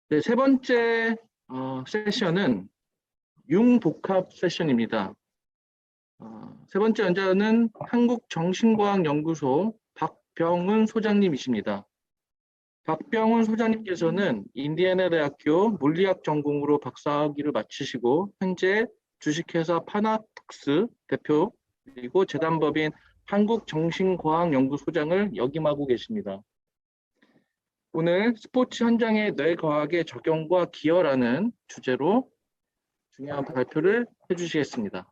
네, 세 번째 세션은 융복합 세션입니다. 세 번째 연자는 한국정신과학연구소 박병훈 소장님이십니다. 박병훈 소장님께서는 인디애나 대학교 물리학 전공으로 박사학위를 마치시고 현재 주식회사 파나톡스 대표 그리고 재단법인 한국정신과학연구소장을 역임하고 계십니다. 오늘 스포츠 현장의 뇌과학의 적용과 기여라는 주제로 중요한 발표를 해주시겠습니다.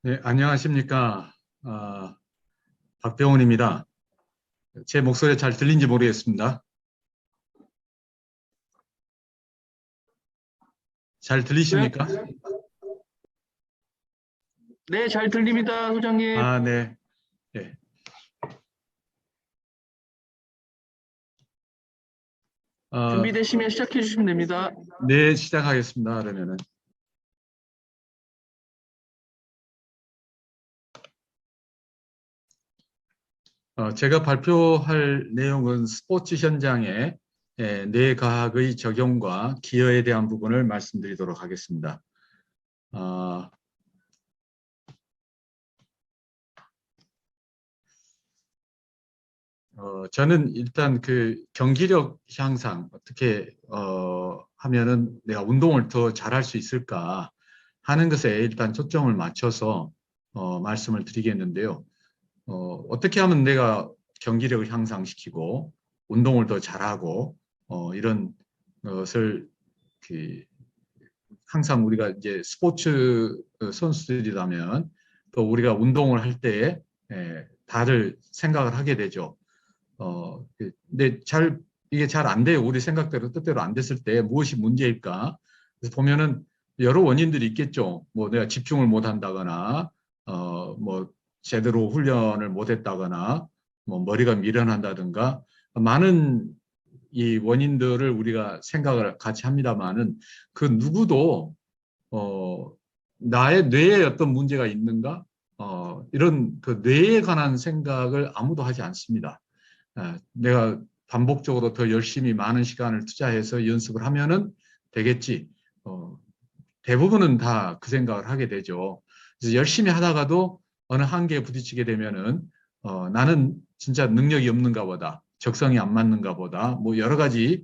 네, 안녕하십니까. 박병훈입니다. 제 목소리 잘 들린지 모르겠습니다. 잘 들리십니까? 네, 잘 들립니다, 소장님. 네. 네. 준비되시면 시작해 주시면 됩니다. 네, 시작하겠습니다. 그러면은. 제가 발표할 내용은 스포츠 현장에 뇌과학의 적용과 기여에 대한 부분을 말씀드리도록 하겠습니다. 저는 일단 그 경기력 향상 어떻게 하면은 내가 운동을 더 잘할 수 있을까 하는 것에 일단 초점을 맞춰서 말씀을 드리겠는데요. 어떻게 하면 내가 경기력을 향상시키고 운동을 더 잘하고 이런 것을 항상 우리가 이제 스포츠 선수들이라면 또 우리가 운동을 할 때에 다들 생각을 하게 되죠. 근데 이게 잘 안 돼요. 우리 생각대로 뜻대로 안 됐을 때 무엇이 문제일까? 그래서 보면은 여러 원인들이 있겠죠. 뭐 내가 집중을 못 한다거나, 뭐 제대로 훈련을 못 했다거나, 뭐 머리가 미련한다든가, 많은 이 원인들을 우리가 생각을 같이 합니다만은 그 누구도, 나의 뇌에 어떤 문제가 있는가? 이런 그 뇌에 관한 생각을 아무도 하지 않습니다. 내가 반복적으로 더 열심히 많은 시간을 투자해서 연습을 하면은 되겠지. 대부분은 다 그 생각을 하게 되죠. 그래서 열심히 하다가도 어느 한계에 부딪히게 되면은 나는 진짜 능력이 없는가 보다, 적성이 안 맞는가 보다, 뭐 여러 가지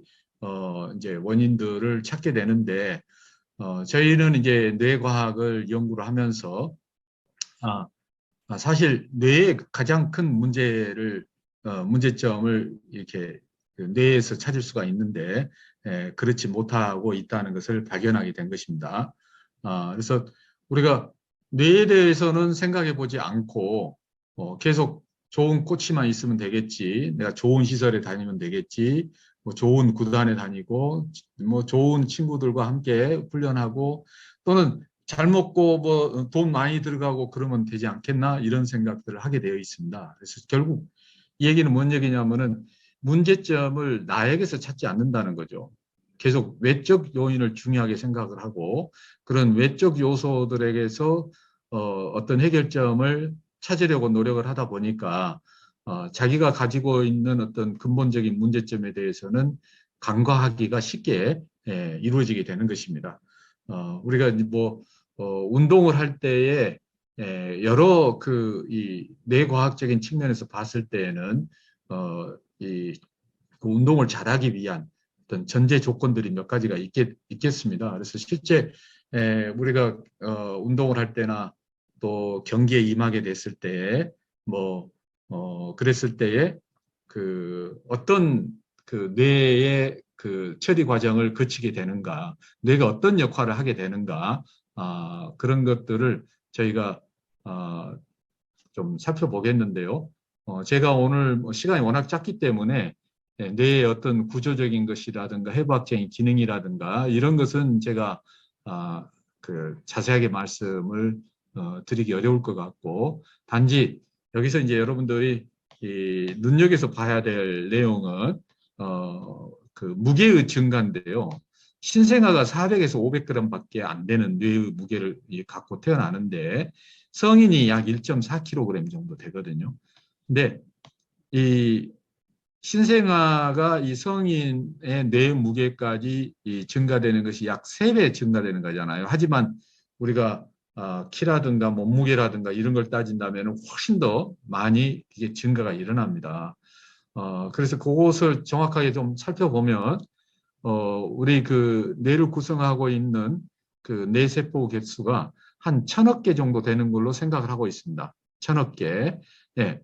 이제 원인들을 찾게 되는데 저희는 이제 뇌과학을 연구를 하면서 사실 뇌의 가장 큰 문제점을 이렇게 그 뇌에서 찾을 수가 있는데 그렇지 못하고 있다는 것을 발견하게 된 것입니다. 그래서 우리가 뇌에 대해서는 생각해 보지 않고 계속 좋은 코치만 있으면 되겠지, 내가 좋은 시설에 다니면 되겠지, 뭐 좋은 구단에 다니고 뭐 좋은 친구들과 함께 훈련하고 또는 잘 먹고 뭐 돈 많이 들어가고 그러면 되지 않겠나 이런 생각들을 하게 되어 있습니다. 그래서 결국 이 얘기는 뭔 얘기냐면은 문제점을 나에게서 찾지 않는다는 거죠. 계속 외적 요인을 중요하게 생각을 하고 그런 외적 요소들에게서 어떤 해결점을 찾으려고 노력을 하다 보니까 자기가 가지고 있는 어떤 근본적인 문제점에 대해서는 간과하기가 쉽게 이루어지게 되는 것입니다. 우리가 뭐 운동을 할 때에 여러 이 뇌과학적인 측면에서 봤을 때에는 그 운동을 잘하기 위한 어떤 전제 조건들이 몇 가지가 있겠습니다. 그래서 실제 우리가 운동을 할 때나 또 경기에 임하게 됐을 때 뭐 그랬을 때에 그 어떤 그 뇌의 그 처리 과정을 거치게 되는가, 뇌가 어떤 역할을 하게 되는가, 그런 것들을 저희가 좀 살펴보겠는데요. 제가 오늘 뭐 시간이 워낙 짧기 때문에 뇌의 어떤 구조적인 것이라든가 해부학적인 기능이라든가 이런 것은 제가 자세하게 말씀을 드리기 어려울 것 같고, 단지 여기서 이제 여러분들이 눈여겨서 봐야 될 내용은 무게의 증가인데요. 신생아가 400에서 500g밖에 안 되는 뇌의 무게를 갖고 태어나는데 성인이 약 1.4kg 정도 되거든요. 근데 이 신생아가 이 성인의 뇌 무게까지 증가되는 것이 약 3배 증가되는 거잖아요. 하지만 우리가 키라든가 몸무게라든가 이런 걸 따진다면 훨씬 더 많이 이게 증가가 일어납니다. 그래서 그것을 정확하게 좀 살펴보면 우리 그 뇌를 구성하고 있는 그 뇌세포 개수가 한 1000억 개 정도 되는 걸로 생각을 하고 있습니다. 1000억 개. 예.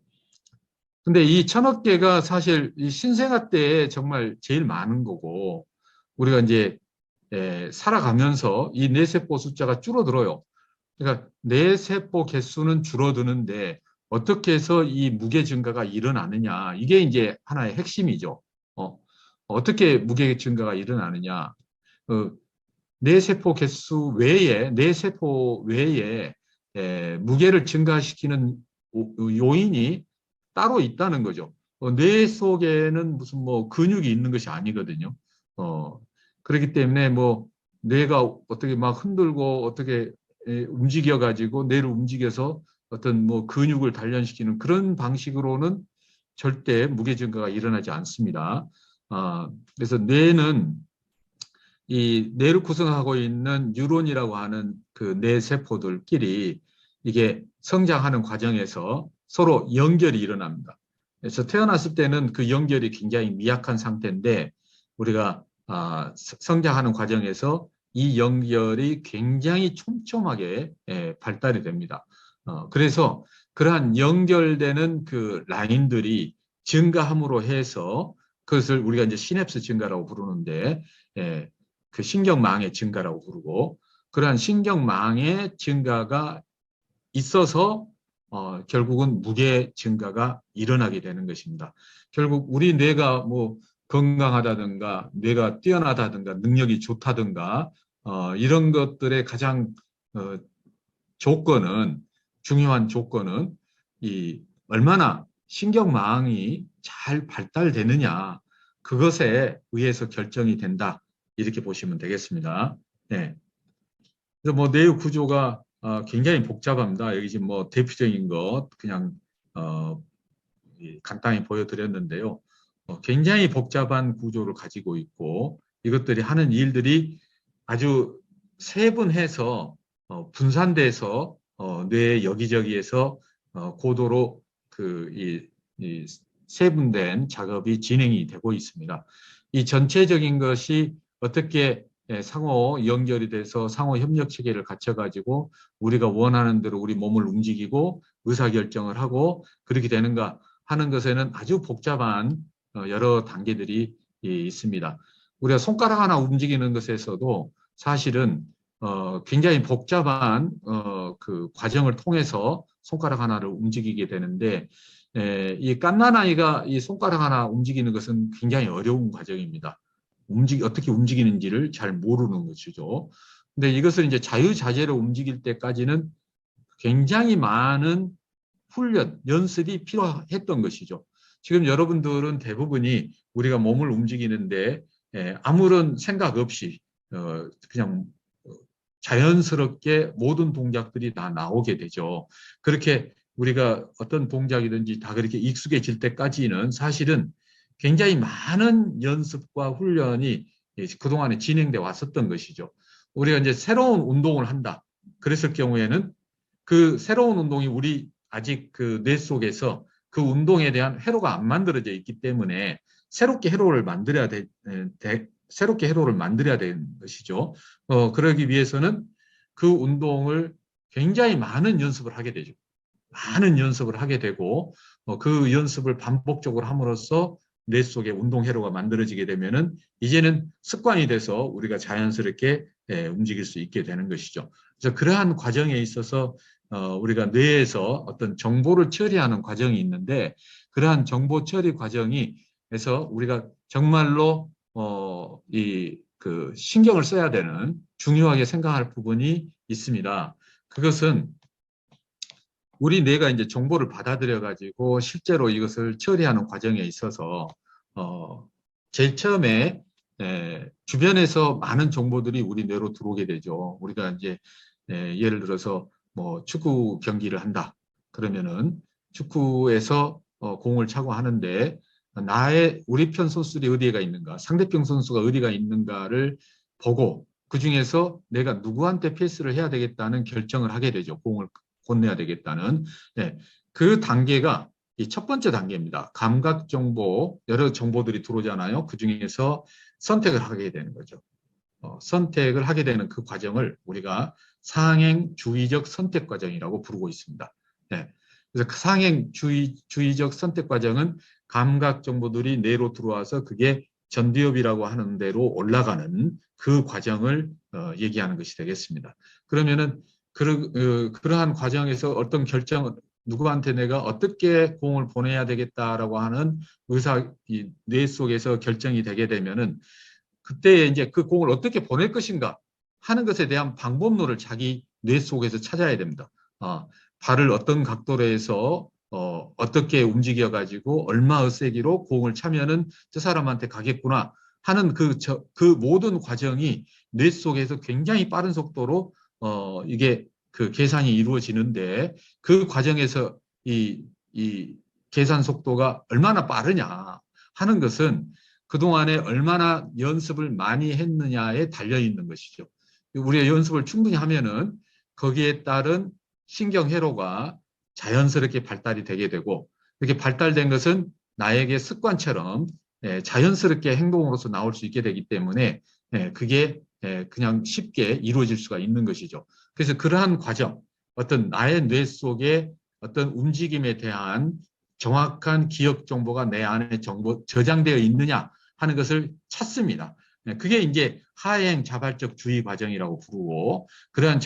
근데 이 1000억 개가 사실 이 신생아 때에 정말 제일 많은 거고, 우리가 이제 살아가면서 이 뇌세포 숫자가 줄어들어요. 그러니까 뇌세포 개수는 줄어드는데 어떻게 해서 이 무게 증가가 일어나느냐, 이게 이제 하나의 핵심이죠. 어떻게 무게 증가가 일어나느냐. 뇌세포 개수 외에, 뇌세포 외에 무게를 증가시키는 요인이 따로 있다는 거죠. 뇌 속에는 무슨 뭐 근육이 있는 것이 아니거든요. 그렇기 때문에 뭐 뇌가 어떻게 막 흔들고 어떻게 움직여 가지고 뇌를 움직여서 어떤 뭐 근육을 단련시키는 그런 방식으로는 절대 무게 증가가 일어나지 않습니다. 그래서 뇌는 이 뇌를 구성하고 있는 뉴런이라고 하는 그 뇌 세포들끼리 이게 성장하는 과정에서 서로 연결이 일어납니다. 그래서 태어났을 때는 그 연결이 굉장히 미약한 상태인데 우리가 성장하는 과정에서 이 연결이 굉장히 촘촘하게 발달이 됩니다. 그래서 그러한 연결되는 그 라인들이 증가함으로 해서 그것을 우리가 이제 시냅스 증가라고 부르는데 그 신경망의 증가라고 부르고, 그러한 신경망의 증가가 있어서 결국은 무게 증가가 일어나게 되는 것입니다. 결국 우리 뇌가 뭐 건강하다든가 뇌가 뛰어나다든가 능력이 좋다든가 이런 것들의 가장 조건은, 중요한 조건은 이 얼마나 신경망이 잘 발달되느냐, 그것에 의해서 결정이 된다, 이렇게 보시면 되겠습니다. 네. 그래서 뭐 뇌의 구조가 굉장히 복잡합니다. 여기 지금 뭐 대표적인 것 그냥 간단히 보여드렸는데요. 굉장히 복잡한 구조를 가지고 있고 이것들이 하는 일들이 아주 세분해서 분산돼서 뇌 여기저기에서 고도로 이 세분된 작업이 진행이 되고 있습니다. 이 전체적인 것이 어떻게 상호 연결이 돼서 상호 협력 체계를 갖춰가지고 우리가 원하는 대로 우리 몸을 움직이고 의사결정을 하고 그렇게 되는가 하는 것에는 아주 복잡한 여러 단계들이 있습니다. 우리가 손가락 하나 움직이는 것에서도 사실은 굉장히 복잡한 그 과정을 통해서 손가락 하나를 움직이게 되는데 이 갓난아이가 이 손가락 하나 움직이는 것은 굉장히 어려운 과정입니다. 어떻게 움직이는지를 잘 모르는 것이죠. 근데 이것을 이제 자유자재로 움직일 때까지는 굉장히 많은 훈련, 연습이 필요했던 것이죠. 지금 여러분들은 대부분이 우리가 몸을 움직이는데 아무런 생각 없이 그냥 자연스럽게 모든 동작들이 다 나오게 되죠. 그렇게 우리가 어떤 동작이든지 다 그렇게 익숙해질 때까지는 사실은 굉장히 많은 연습과 훈련이 그동안에 진행돼 왔었던 것이죠. 우리가 이제 새로운 운동을 한다. 그랬을 경우에는 그 새로운 운동이 우리 아직 그 뇌 속에서 그 운동에 대한 회로가 안 만들어져 있기 때문에 새롭게 회로를 만들어야 되는 것이죠. 그러기 위해서는 그 운동을 굉장히 많은 연습을 하게 되죠. 많은 연습을 하게 되고 그 연습을 반복적으로 함으로써 뇌 속에 운동 회로가 만들어지게 되면은 이제는 습관이 돼서 우리가 자연스럽게 움직일 수 있게 되는 것이죠. 그래서 그러한 과정에 있어서 우리가 뇌에서 어떤 정보를 처리하는 과정이 있는데 그러한 정보 처리 과정에서 우리가 정말로 그 신경을 써야 되는 중요하게 생각할 부분이 있습니다. 그것은 우리 뇌가 이제 정보를 받아들여 가지고 실제로 이것을 처리하는 과정에 있어서 제일 처음에 주변에서 많은 정보들이 우리 뇌로 들어오게 되죠. 우리가 이제 예를 들어서 뭐 축구 경기를 한다. 그러면은 축구에서 공을 차고 하는데 우리 편 선수들이 어디가 있는가, 상대편 선수가 어디가 있는가를 보고 그 중에서 내가 누구한테 패스를 해야 되겠다는 결정을 하게 되죠. 공을 건네야 되겠다는. 그 단계가 이 첫 번째 단계입니다. 감각 정보, 여러 정보들이 들어오잖아요. 그 중에서 선택을 하게 되는 거죠. 선택을 하게 되는 그 과정을 우리가 상행주의적 선택 과정이라고 부르고 있습니다. 그래서 그 상행주의적 선택 과정은 감각 정보들이 뇌로 들어와서 그게 전두엽이라고 하는 데로 올라가는 그 과정을 얘기하는 것이 되겠습니다. 그러면은 그러한 과정에서 어떤 결정을 누구한테 내가 어떻게 공을 보내야 되겠다라고 하는 뇌 속에서 결정이 되게 되면은 그때 이제 그 공을 어떻게 보낼 것인가 하는 것에 대한 방법론을 자기 뇌 속에서 찾아야 됩니다. 발을 어떤 각도로 해서 어떻게 움직여 가지고 얼마의 세기로 공을 차면은 저 사람한테 가겠구나 하는 그 모든 과정이 뇌 속에서 굉장히 빠른 속도로 이게 그 계산이 이루어지는데 그 과정에서 이 계산 속도가 얼마나 빠르냐 하는 것은 그동안에 얼마나 연습을 많이 했느냐에 달려 있는 것이죠. 우리가 연습을 충분히 하면은 거기에 따른 신경회로가 자연스럽게 발달이 되게 되고 이렇게 발달된 것은 나에게 습관처럼 자연스럽게 행동으로서 나올 수 있게 되기 때문에 그게 그냥 쉽게 이루어질 수가 있는 것이죠. 그래서 그러한 과정, 어떤 나의 뇌 속에 어떤 움직임에 대한 정확한 기억 정보가 내 안에 저장되어 있느냐 하는 것을 찾습니다. 그게 이제 하행 자발적 주의 과정이라고 부르고 그러한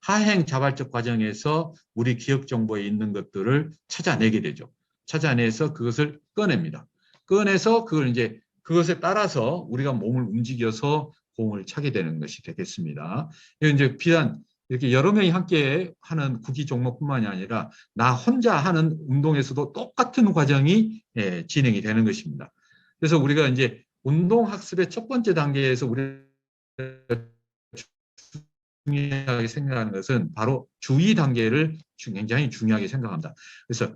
하행 자발적 과정에서 우리 기억 정보에 있는 것들을 찾아내게 되죠. 찾아내서 그것을 꺼냅니다. 꺼내서 그것에 따라서 우리가 몸을 움직여서 공을 차게 되는 것이 되겠습니다. 이제 비단 이렇게 여러 명이 함께 하는 구기 종목뿐만이 아니라 나 혼자 하는 운동에서도 똑같은 과정이 진행이 되는 것입니다. 그래서 우리가 이제 운동학습의 첫 번째 단계에서 우리가 중요하게 생각하는 것은 바로 주의 단계를 굉장히 중요하게 생각합니다. 그래서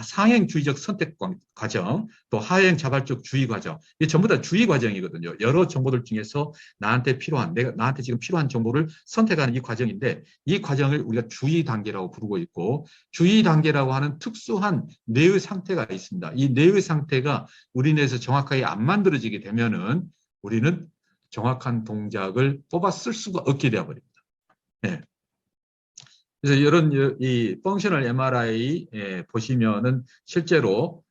상행주의적 선택 과정, 또 하행 자발적 주의 과정, 이게 전부 다 주의 과정이거든요. 여러 정보들 중에서 나한테 지금 필요한 정보를 선택하는 이 과정인데 이 과정을 우리가 주의 단계라고 부르고 있고 주의 단계라고 하는 특수한 뇌의 상태가 있습니다. 이 뇌의 상태가 우리 뇌에서 정확하게 안 만들어지게 되면은 우리는 정확한 동작을 뽑아 쓸 수가 없게 되어버립니다. 그래서 이런 이 펑셔널 MRI 보시면은 실제로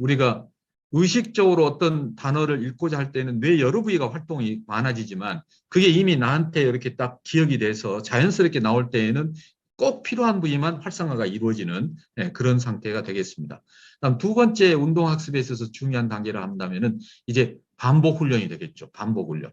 우리가 의식적으로 어떤 단어를 읽고자 할 때는 뇌 여러 부위가 활동이 많아지지만 그게 이미 나한테 이렇게 딱 기억이 돼서 자연스럽게 나올 때에는 꼭 필요한 부위만 활성화가 이루어지는 그런 상태가 되겠습니다. 다음 두 번째 운동학습에 있어서 중요한 단계를 한다면은 이제 반복 훈련이 되겠죠. 반복 훈련.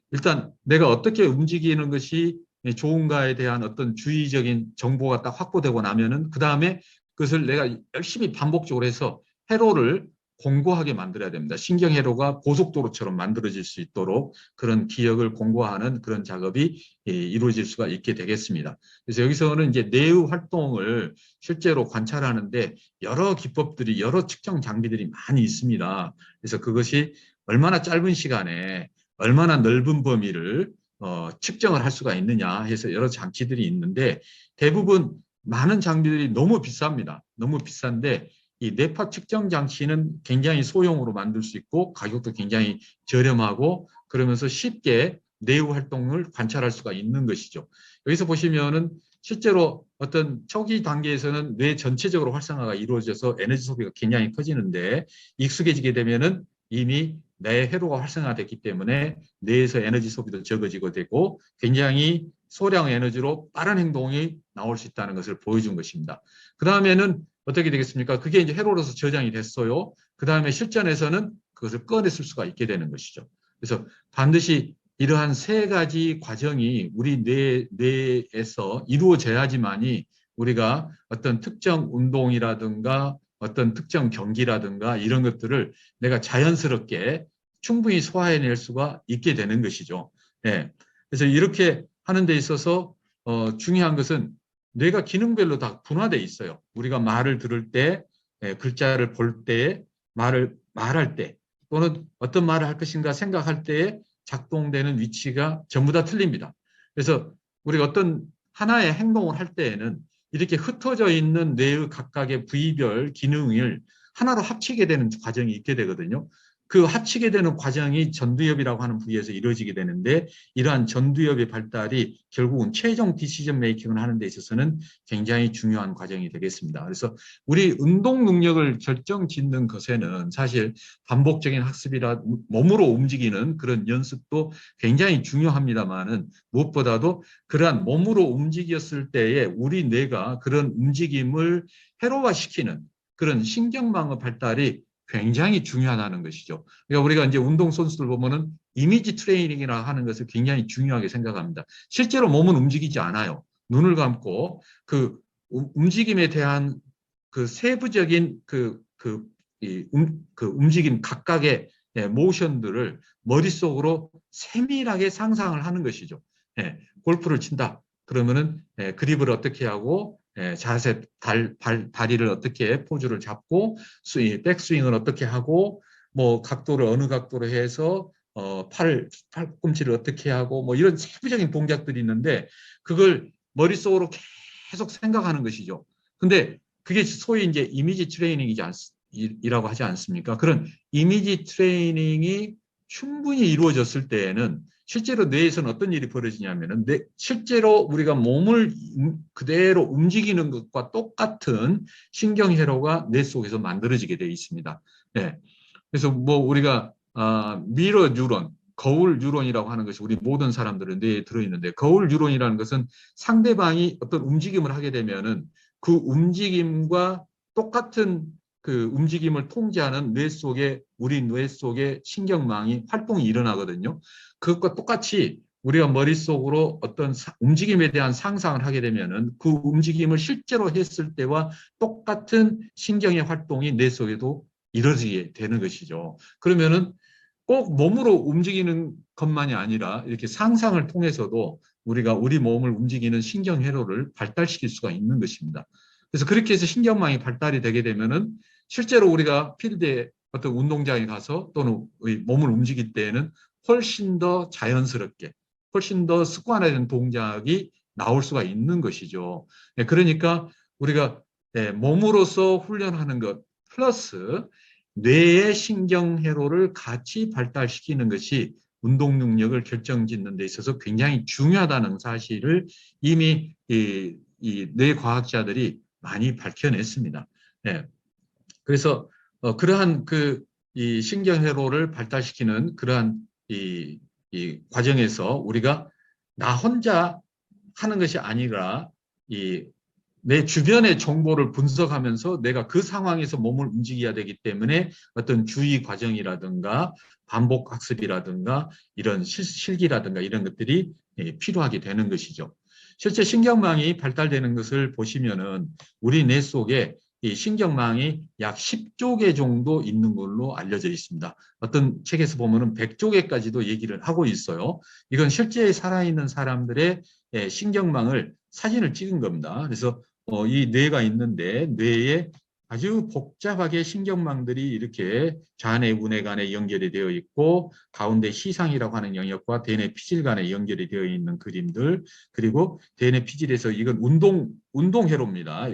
일단 내가 어떻게 움직이는 것이 좋은가에 대한 어떤 주의적인 정보가 딱 확보되고 나면은 그 다음에 그것을 내가 열심히 반복적으로 해서 회로를 공고하게 만들어야 됩니다. 신경회로가 고속도로처럼 만들어질 수 있도록 그런 기억을 공고하는 그런 작업이 이루어질 수가 있게 되겠습니다. 그래서 여기서는 이제 뇌의 활동을 실제로 관찰하는데 여러 기법들이, 여러 측정 장비들이 많이 있습니다. 그래서 그것이 얼마나 짧은 시간에 얼마나 넓은 범위를 측정을 할 수가 있느냐 해서 여러 장치들이 있는데 대부분 많은 장비들이 너무 비쌉니다. 너무 비싼데 이 뇌파 측정 장치는 굉장히 소형으로 만들 수 있고 가격도 굉장히 저렴하고 그러면서 쉽게 뇌의 활동을 관찰할 수가 있는 것이죠. 여기서 보시면은 실제로 어떤 초기 단계에서는 뇌 전체적으로 활성화가 이루어져서 에너지 소비가 굉장히 커지는데 익숙해지게 되면은 이미 뇌 회로가 활성화됐기 때문에 뇌에서 에너지 소비도 적어지게 되고 굉장히 소량 에너지로 빠른 행동이 나올 수 있다는 것을 보여준 것입니다. 그 다음에는 어떻게 되겠습니까? 그게 이제 회로로서 저장이 됐어요. 그 다음에 실전에서는 그것을 꺼냈을 수가 있게 되는 것이죠. 그래서 반드시 이러한 세 가지 과정이 우리 뇌에서 이루어져야지만이 우리가 어떤 특정 운동이라든가 어떤 특정 경기라든가 이런 것들을 내가 자연스럽게 충분히 소화해낼 수가 있게 되는 것이죠. 예. 그래서 이렇게 하는 데 있어서 중요한 것은 뇌가 기능별로 다 분화되어 있어요. 우리가 말을 들을 때, 글자를 볼 때, 말할 때, 또는 어떤 말을 할 것인가 생각할 때에 작동되는 위치가 전부 다 틀립니다. 그래서 우리가 어떤 하나의 행동을 할 때에는 이렇게 흩어져 있는 뇌의 각각의 부위별 기능을 하나로 합치게 되는 과정이 있게 되거든요. 그 합치게 되는 과정이 전두엽이라고 하는 부위에서 이루어지게 되는데 이러한 전두엽의 발달이 결국은 최종 디시전 메이킹을 하는 데 있어서는 굉장히 중요한 과정이 되겠습니다. 그래서 우리 운동 능력을 결정짓는 것에는 사실 반복적인 학습이라 몸으로 움직이는 그런 연습도 굉장히 중요합니다만은 무엇보다도 그러한 몸으로 움직였을 때에 우리 뇌가 그런 움직임을 회로화시키는 그런 신경망의 발달이 굉장히 중요하다는 것이죠. 그러니까 우리가 이제 운동선수들 보면은 이미지 트레이닝이라 하는 것을 굉장히 중요하게 생각합니다. 실제로 몸은 움직이지 않아요. 눈을 감고 그 움직임에 대한 그 세부적인 그 움직임 각각의 모션들을 머릿속으로 세밀하게 상상을 하는 것이죠. 골프를 친다. 그러면은 그립을 어떻게 하고 자세, 다리를 어떻게 포즈를 잡고 백스윙을 어떻게 하고 뭐 각도를 어느 각도로 해서 팔꿈치를 어떻게 하고 뭐 이런 세부적인 동작들이 있는데 그걸 머릿속으로 계속 생각하는 것이죠. 근데 그게 소위 이제 이미지 트레이닝이라고 하지 않습니까? 그런 이미지 트레이닝이 충분히 이루어졌을 때에는 실제로 뇌에서는 어떤 일이 벌어지냐면은 실제로 우리가 몸을 그대로 움직이는 것과 똑같은 신경회로가 뇌 속에서 만들어지게 되어 있습니다. 네. 그래서 뭐 우리가 미러 뉴런, 거울 뉴런이라고 하는 것이 우리 모든 사람들은 뇌에 들어있는데 거울 뉴런이라는 것은 상대방이 어떤 움직임을 하게 되면은 그 움직임과 똑같은 그 움직임을 통제하는 우리 뇌 속에 신경망이 활동이 일어나거든요. 그것과 똑같이 우리가 머릿속으로 어떤 움직임에 대한 상상을 하게 되면은 그 움직임을 실제로 했을 때와 똑같은 신경의 활동이 뇌 속에도 이루어지게 되는 것이죠. 그러면은 꼭 몸으로 움직이는 것만이 아니라 이렇게 상상을 통해서도 우리가 우리 몸을 움직이는 신경회로를 발달시킬 수가 있는 것입니다. 그래서 그렇게 해서 신경망이 발달이 되게 되면은 실제로 우리가 필드에 어떤 운동장에 가서 또는 몸을 움직일 때에는 훨씬 더 자연스럽게, 훨씬 더 습관화된 동작이 나올 수가 있는 것이죠. 그러니까 우리가 몸으로서 훈련하는 것 플러스 뇌의 신경회로를 같이 발달시키는 것이 운동 능력을 결정짓는 데 있어서 굉장히 중요하다는 사실을 이미 이 뇌과학자들이 많이 밝혀냈습니다. 그래서 그러한 이 신경회로를 발달시키는 그러한 이 과정에서 우리가 나 혼자 하는 것이 아니라 내 주변의 정보를 분석하면서 내가 그 상황에서 몸을 움직여야 되기 때문에 어떤 주의 과정이라든가 반복 학습이라든가 이런 실기라든가 이런 것들이 필요하게 되는 것이죠. 실제 신경망이 발달되는 것을 보시면은 우리 뇌 속에 이 신경망이 약 10조 개 정도 있는 걸로 알려져 있습니다. 어떤 책에서 보면은 100조 개까지도 얘기를 하고 있어요. 이건 실제 살아있는 사람들의 신경망을 사진을 찍은 겁니다. 그래서 이 뇌가 있는데 뇌에 아주 복잡하게 신경망들이 이렇게 좌뇌, 우뇌 간에 연결이 되어 있고 가운데 시상이라고 하는 영역과 대뇌 피질 간에 연결이 되어 있는 그림들 그리고 대뇌 피질에서 이건 운동회로입니다.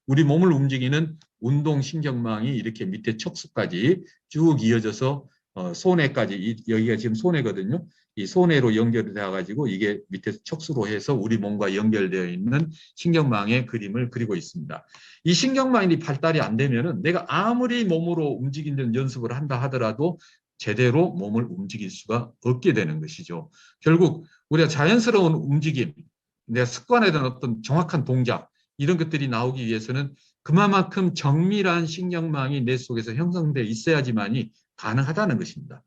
우리 몸을 움직이는 운동 신경망이 이렇게 밑에 척수까지 쭉 이어져서 소뇌까지 여기가 지금 소뇌거든요. 이 소뇌로 연결이 되어가지고 이게 밑에 척수로 해서 우리 몸과 연결되어 있는 신경망의 그림을 그리고 있습니다. 이 신경망이 발달이 안 되면은 내가 아무리 몸으로 움직이는 연습을 한다 하더라도 제대로 몸을 움직일 수가 없게 되는 것이죠. 결국 우리가 자연스러운 움직임, 내 습관에 대한 어떤 정확한 동작 이런 것들이 나오기 위해서는 그만큼 정밀한 신경망이 뇌 속에서 형성돼 있어야지만이 가능하다는 것입니다.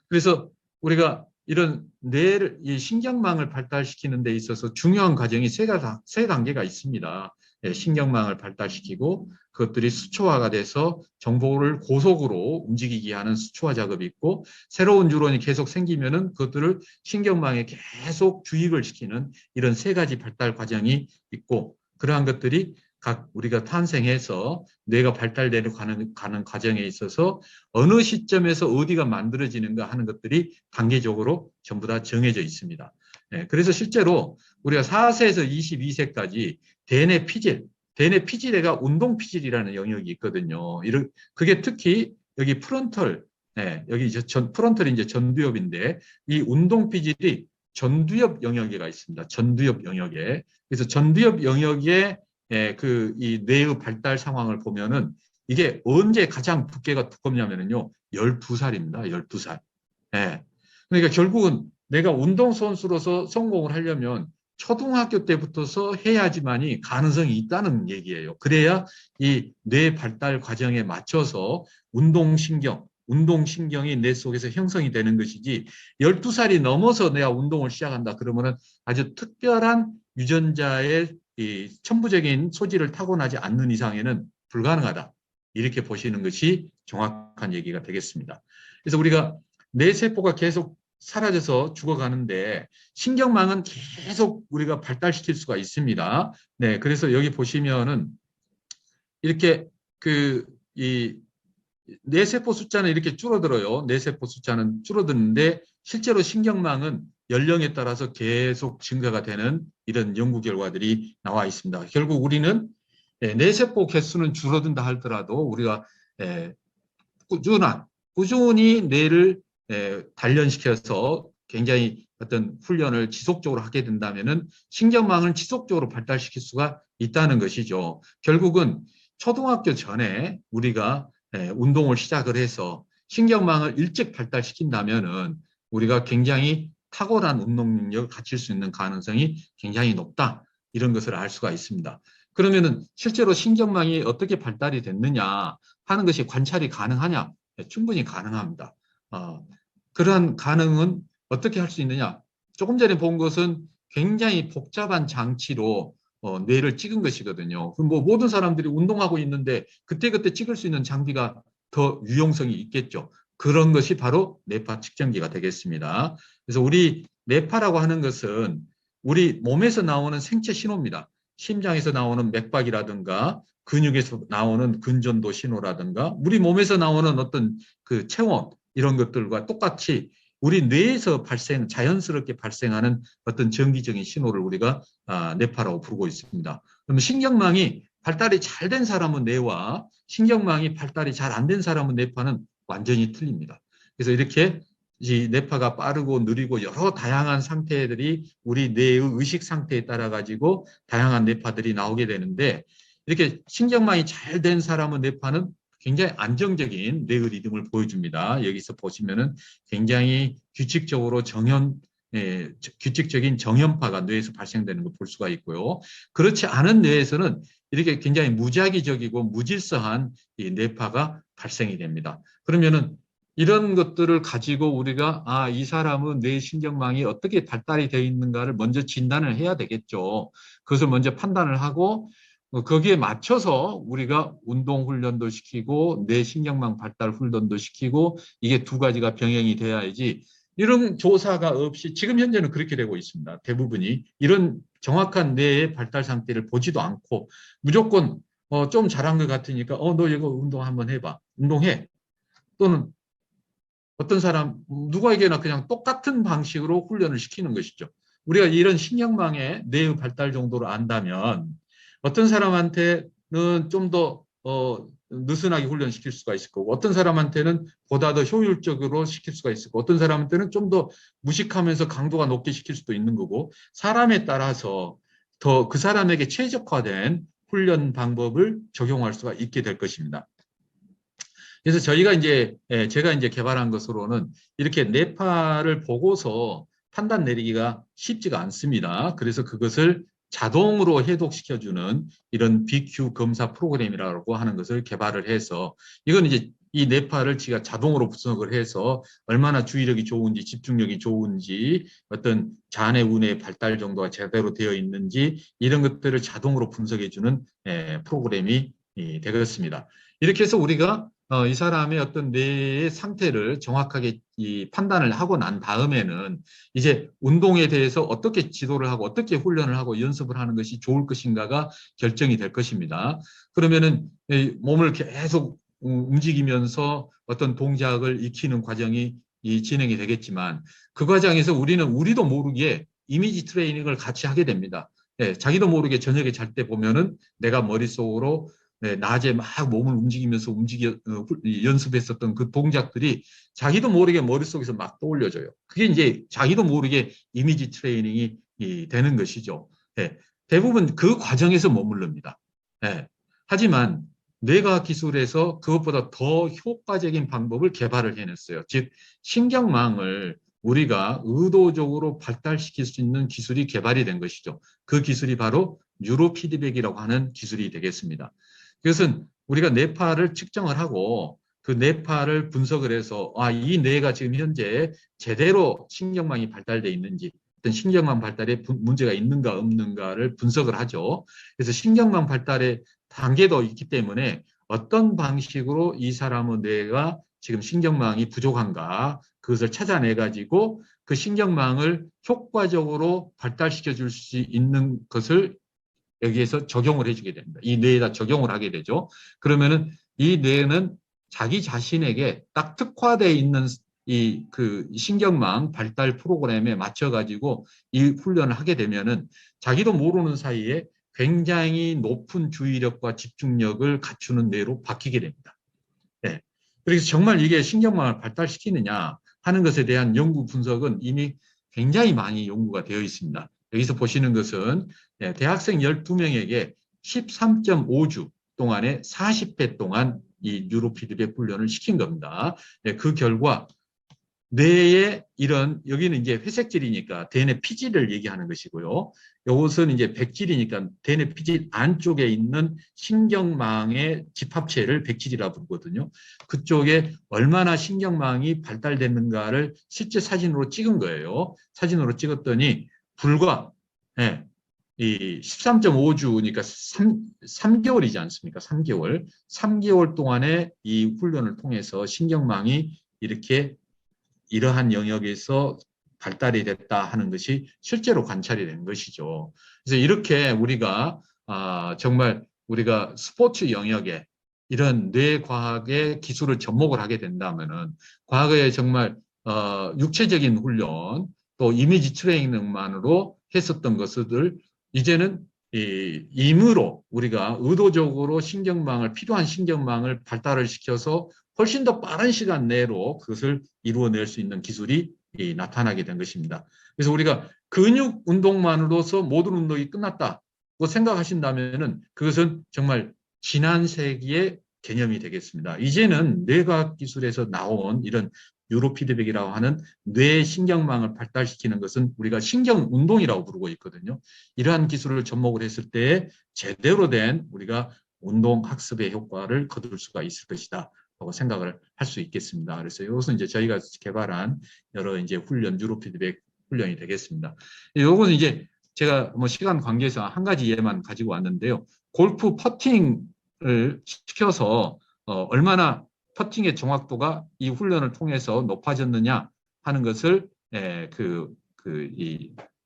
그래서 우리가 이런 뇌를, 이 신경망을 발달시키는 데 있어서 중요한 과정이 세 단계가 있습니다. 예, 신경망을 발달시키고 그것들이 수초화가 돼서 정보를 고속으로 움직이게 하는 수초화 작업이 있고, 새로운 뉴런이 계속 생기면은 그것들을 신경망에 계속 주입을 시키는 이런 세 가지 발달 과정이 있고, 그러한 것들이 각 우리가 탄생해서 뇌가 발달되는 가는 과정에 있어서 어느 시점에서 어디가 만들어지는가 하는 것들이 단계적으로 전부 다 정해져 있습니다. 예, 그래서 실제로 우리가 4세에서 22세까지 대뇌 피질, 대뇌 피질에가 운동 피질이라는 영역이 있거든요. 그게 특히 여기 프론털, 예, 여기 프론털이 이제 전두엽인데, 이 운동 피질이 전두엽 영역에가 있습니다. 전두엽 영역에. 그래서 전두엽 영역에 이 뇌의 발달 상황을 보면은 이게 언제 가장 두께가 두껍냐면요, 12살입니다. 12살. 예. 그러니까 결국은 내가 운동선수로서 성공을 하려면 초등학교 때부터서 해야지만이 가능성이 있다는 얘기예요. 그래야 이 뇌 발달 과정에 맞춰서 운동신경이 뇌 속에서 형성이 되는 것이지, 12살이 넘어서 내가 운동을 시작한다 그러면은 아주 특별한 유전자의 이 천부적인 소질을 타고나지 않는 이상에는 불가능하다. 이렇게 보시는 것이 정확한 얘기가 되겠습니다. 그래서 우리가 뇌세포가 계속 사라져서 죽어가는데 신경망은 계속 우리가 발달시킬 수가 있습니다. 네, 그래서 여기 보시면은 이렇게 이 뇌세포 숫자는 이렇게 줄어들어요. 뇌세포 숫자는 줄어드는데 실제로 신경망은 연령에 따라서 계속 증가가 되는 이런 연구 결과들이 나와 있습니다. 결국 우리는 뇌세포 개수는 줄어든다 하더라도 우리가 꾸준히 뇌를 단련시켜서 굉장히 어떤 훈련을 지속적으로 하게 된다면은 신경망을 지속적으로 발달시킬 수가 있다는 것이죠. 결국은 초등학교 전에 우리가 운동을 시작을 해서 신경망을 일찍 발달시킨다면은 우리가 굉장히 탁월한 운동 능력을 갖출 수 있는 가능성이 굉장히 높다. 이런 것을 알 수가 있습니다. 그러면은 실제로 신경망이 어떻게 발달이 됐느냐 하는 것이 관찰이 가능하냐? 충분히 가능합니다. 그러한 가능은 어떻게 할 수 있느냐? 조금 전에 본 것은 굉장히 복잡한 장치로 뇌를 찍은 것이거든요. 그럼 뭐 모든 사람들이 운동하고 있는데 그때그때 찍을 수 있는 장비가 더 유용성이 있겠죠. 그런 것이 바로 뇌파 측정기가 되겠습니다. 그래서 우리 뇌파라고 하는 것은 우리 몸에서 나오는 생체 신호입니다. 심장에서 나오는 맥박이라든가 근육에서 나오는 근전도 신호라든가 우리 몸에서 나오는 어떤 그 체온 이런 것들과 똑같이 우리 뇌에서 자연스럽게 발생하는 어떤 정기적인 신호를 우리가 뇌파라고 부르고 있습니다. 그러면 신경망이 발달이 잘 된 사람은 뇌와 신경망이 발달이 잘 안 된 사람은 뇌파는 완전히 틀립니다. 그래서 이렇게 이 뇌파가 빠르고 느리고 여러 다양한 상태들이 우리 뇌의 의식 상태에 따라 가지고 다양한 뇌파들이 나오게 되는데, 이렇게 신경망이 잘 된 사람은 뇌파는 굉장히 안정적인 뇌의 리듬을 보여줍니다. 여기서 보시면은 굉장히 규칙적인 정연파가 뇌에서 발생되는 걸 볼 수가 있고요. 그렇지 않은 뇌에서는 이렇게 굉장히 무작위적이고 무질서한 이 뇌파가 발생이 됩니다. 그러면은 이런 것들을 가지고 우리가 이 사람은 뇌 신경망이 어떻게 발달이 되어 있는가를 먼저 진단을 해야 되겠죠. 그것을 먼저 판단을 하고 거기에 맞춰서 우리가 운동 훈련도 시키고 뇌 신경망 발달 훈련도 시키고 이게 두 가지가 병행이 돼야지, 이런 조사가 없이 지금 현재는 그렇게 되고 있습니다. 대부분이 이런 정확한 뇌의 발달 상태를 보지도 않고 무조건 좀 잘한 것 같으니까 너 이거 운동 한번 해봐. 운동해. 또는 어떤 사람 누구에게나 그냥 똑같은 방식으로 훈련을 시키는 것이죠. 우리가 이런 신경망의 뇌의 발달 정도를 안다면 어떤 사람한테는 좀 더 느슨하게 훈련시킬 수가 있을 거고, 어떤 사람한테는 보다 더 효율적으로 시킬 수가 있을 거고, 어떤 사람한테는 좀 더 무식하면서 강도가 높게 시킬 수도 있는 거고, 사람에 따라서 더 그 사람에게 최적화된 훈련 방법을 적용할 수가 있게 될 것입니다. 그래서 제가 이제 개발한 것으로는 이렇게 뇌파를 보고서 판단 내리기가 쉽지가 않습니다. 그래서 그것을 자동으로 해독시켜주는 이런 BQ 검사 프로그램이라고 하는 것을 개발을 해서 이건 이제 이 뇌파를 지가 자동으로 분석을 해서 얼마나 주의력이 좋은지 집중력이 좋은지 어떤 자뇌 우뇌 발달 정도가 제대로 되어 있는지 이런 것들을 자동으로 분석해주는 프로그램이 되겠습니다. 이렇게 해서 우리가 이 사람의 어떤 뇌의 상태를 정확하게 판단을 하고 난 다음에는 이제 운동에 대해서 어떻게 지도를 하고 어떻게 훈련을 하고 연습을 하는 것이 좋을 것인가가 결정이 될 것입니다. 그러면은 몸을 계속 움직이면서 어떤 동작을 익히는 과정이 진행이 되겠지만 그 과정에서 우리도 모르게 이미지 트레이닝을 같이 하게 됩니다. 자기도 모르게 저녁에 잘 때 보면은 내가 머릿속으로 낮에 막 몸을 움직이면서 연습했었던 그 동작들이 자기도 모르게 머릿속에서 막 떠올려져요. 그게 이제 자기도 모르게 이미지 트레이닝이 되는 것이죠. 대부분 그 과정에서 머무릅니다. 하지만 뇌과학 기술에서 그것보다 더 효과적인 방법을 개발을 해냈어요. 즉 신경망을 우리가 의도적으로 발달시킬 수 있는 기술이 개발이 된 것이죠. 그 기술이 바로 뉴로 피드백이라고 하는 기술이 되겠습니다. 그것은 우리가 뇌파를 측정을 하고 그 뇌파를 분석을 해서 이 뇌가 지금 현재 제대로 신경망이 발달되어 있는지 어떤 신경망 발달에 문제가 있는가 없는가를 분석을 하죠. 그래서 신경망 발달의 단계도 있기 때문에 어떤 방식으로 이 사람의 뇌가 지금 신경망이 부족한가 그것을 찾아내 가지고 그 신경망을 효과적으로 발달시켜 줄 수 있는 것을 여기에서 적용을 해주게 됩니다. 이 뇌에다 적용을 하게 되죠. 그러면은 이 뇌는 자기 자신에게 딱 특화되어 있는 그 신경망 발달 프로그램에 맞춰가지고 이 훈련을 하게 되면은 자기도 모르는 사이에 굉장히 높은 주의력과 집중력을 갖추는 뇌로 바뀌게 됩니다. 네. 그래서 정말 이게 신경망을 발달시키느냐 하는 것에 대한 연구 분석은 이미 굉장히 많이 연구가 되어 있습니다. 여기서 보시는 것은 대학생 12명에게 13.5주 동안에 40회 동안 이 뉴로 피드백 훈련을 시킨 겁니다. 그 결과 뇌의 여기는 이제 회색질이니까 대뇌 피질을 얘기하는 것이고요. 이것은 이제 백질이니까 대뇌 피질 안쪽에 있는 신경망의 집합체를 백질이라고 부르거든요. 그쪽에 얼마나 신경망이 발달됐는가를 실제 사진으로 찍은 거예요. 사진으로 찍었더니 불과 이 13.5주니까 3개월이지 않습니까? 3개월. 3개월 동안에 이 훈련을 통해서 신경망이 이러한 영역에서 발달이 됐다 하는 것이 실제로 관찰이 된 것이죠. 그래서 이렇게 우리가 정말 우리가 스포츠 영역에 이런 뇌과학의 기술을 접목을 하게 된다면은 과거에 정말 육체적인 훈련 또 이미지 트레이닝만으로 했었던 것을 이제는 임의로 우리가 의도적으로 필요한 신경망을 발달을 시켜서 훨씬 더 빠른 시간 내로 그것을 이루어낼 수 있는 기술이 나타나게 된 것입니다. 그래서 우리가 근육 운동만으로서 모든 운동이 끝났다고 생각하신다면 그것은 정말 지난 세기의 개념이 되겠습니다. 이제는 뇌과학 기술에서 나온 이런 뉴로피드백이라고 하는 뇌 신경망을 발달시키는 것은 우리가 신경운동이라고 부르고 있거든요. 이러한 기술을 접목을 했을 때 제대로 된 우리가 운동학습의 효과를 거둘 수가 있을 것이다. 라고 생각을 할 수 있겠습니다. 그래서 이것은 이제 저희가 개발한 여러 이제 뉴로피드백 훈련이 되겠습니다. 이것은 이제 제가 시간 관계에서 한 가지 예만 가지고 왔는데요. 골프 퍼팅을 시켜서 얼마나 퍼팅의 정확도가 이 훈련을 통해서 높아졌느냐 하는 것을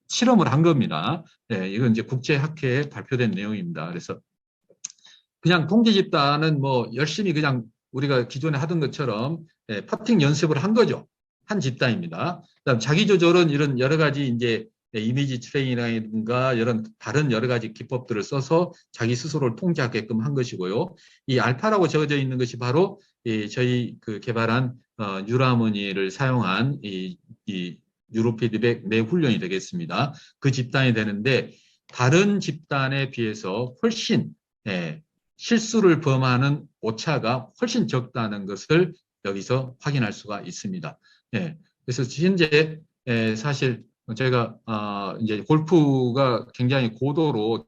실험을 한 겁니다. 이건 이제 국제학회에 발표된 내용입니다. 그래서 그냥 통계 집단은 열심히 그냥 우리가 기존에 하던 것처럼 퍼팅 연습을 한 거죠. 한 집단입니다. 그다음 자기 조절은 이런 여러 가지 이제 이미지 트레이닝이라든가 이런 다른 여러 가지 기법들을 써서 자기 스스로를 통제하게끔 한 것이고요. 이 알파라고 적어져 있는 것이 바로 저희 개발한 뉴라모니를 사용한 이 뉴로피드백 뇌 훈련이 되겠습니다. 그 집단이 되는데 다른 집단에 비해서 훨씬 실수를 범하는 오차가 훨씬 적다는 것을 여기서 확인할 수가 있습니다. 그래서 현재 사실 제가 이제 골프가 굉장히 고도로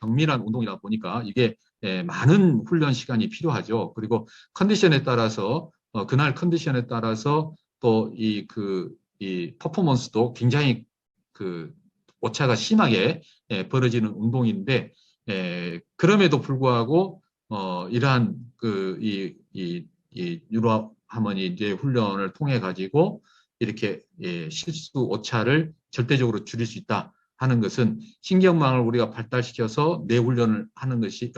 정밀한 운동이다 보니까 이게 많은 훈련 시간이 필요하죠. 그리고 컨디션에 따라서 그날 컨디션에 따라서 또 이 퍼포먼스도 굉장히 그 오차가 심하게 벌어지는 운동인데 그럼에도 불구하고 이러한 이 뉴로 하모니 이제 훈련을 통해 가지고 이렇게 실수 오차를 절대적으로 줄일 수 있다 하는 것은 신경망을 우리가 발달시켜서 뇌 훈련을 하는 것이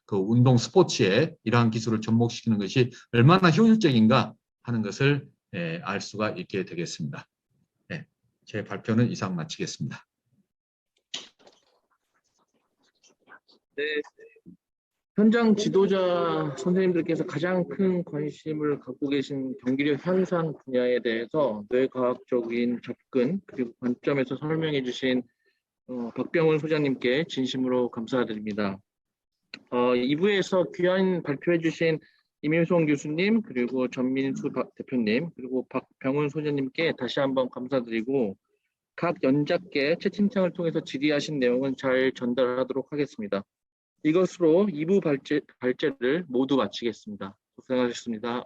그 운동 스포츠에 이러한 기술을 접목시키는 것이 얼마나 효율적인가 하는 것을 알 수가 있게 되겠습니다. 네, 제 발표는 이상 마치겠습니다. 네. 현장 지도자 선생님들께서 가장 큰 관심을 갖고 계신 경기력 향상 분야에 대해서 뇌과학적인 접근 그리고 관점에서 설명해 주신 박병훈 소장님께 진심으로 감사드립니다. 2부에서 귀한 발표해 주신 임일송 교수님 그리고 전민수 대표님 그리고 박병훈 소장님께 다시 한번 감사드리고 각 연작계 채팅창을 통해서 질의하신 내용은 잘 전달하도록 하겠습니다. 이것으로 2부 발제를 모두 마치겠습니다. 고생하셨습니다.